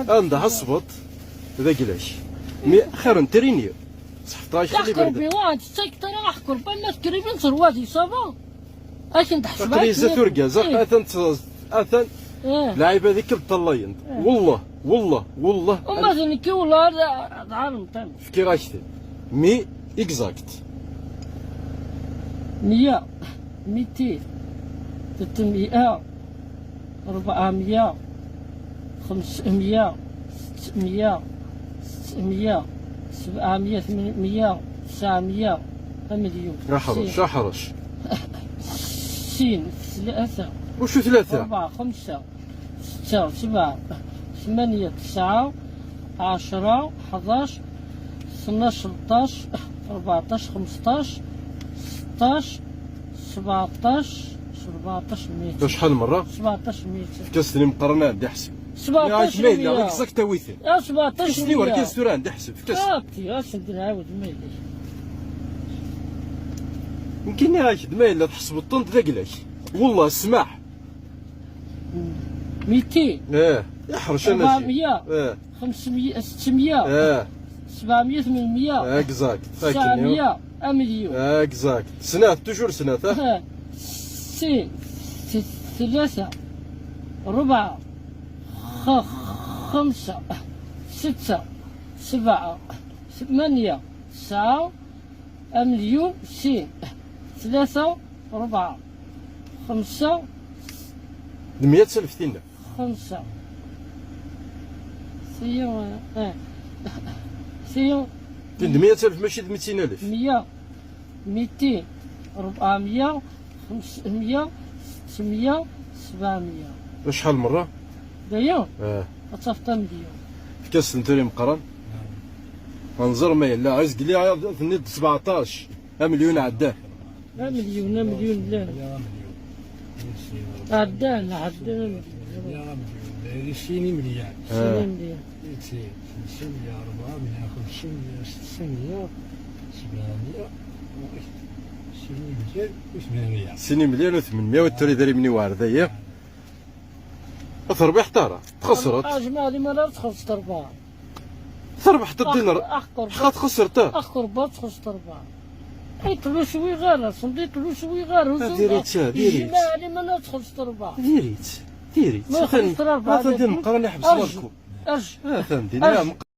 عندها الصبط ذا قلاش مي خير نتريني 19 اللي تحكر برد بيوان تسكتر احكر بالناس تقريبا ثرواتي صافا اكن تحسب تقريزا ترقى اثن ايه لعيبه ذيك الطلاين والله وما زنكي والله هذا عالم تاني في كي غاشتي مي اكزاكت 100 200 300 400 500 600 600 700 800 900 مليون شحرش 60 3 وشو 3 4 5 6 7 8 9 10 11 12 13 14 15 16 17 100 شحال مرة 17 100 كاستني مقرنة عندي احسب 17 ميل 100 غير كساك تاويثي 17 كاستني ورا كاستورا عندي احسب كاس هاكي اش نعاود ميلي يمكن هاك ميل تحسب الطنط ذا قلاش والله السماح 200 يحرش انا 400 500 600 700 800 اكزاكت 900 مليون اكزاكت سنات توجور سنات سين 3 4 5 6 7 8 9 مليون سين 3 4 5 100,000 تينا 5 سيون سيون كاين 100,000 ماشي 200,000 100 200 400 500 600 700 شحال مرة؟ مليون تصفت مليون في كاس نتوري مقرن انظر ما لا عايز قال لي ثنيت 17 مليون عداه مليون لا عدانا سيني مليار سيني مليون 500 400 500 600 700 سيني مليون و800 والتوري داري مني واردة تربح طارة تخسرت اجمالي ما لا تخسرت 4 تربح الدينار حقا خسرت اخر بات خسرت 4 يطلو شوي غير صنديق يطلو شوي غير ديريت اجمالي ما لا تخسرت 4 ديريت ما خسرت 4 هذا دين مقرن يحبس مالكم اج هذا دين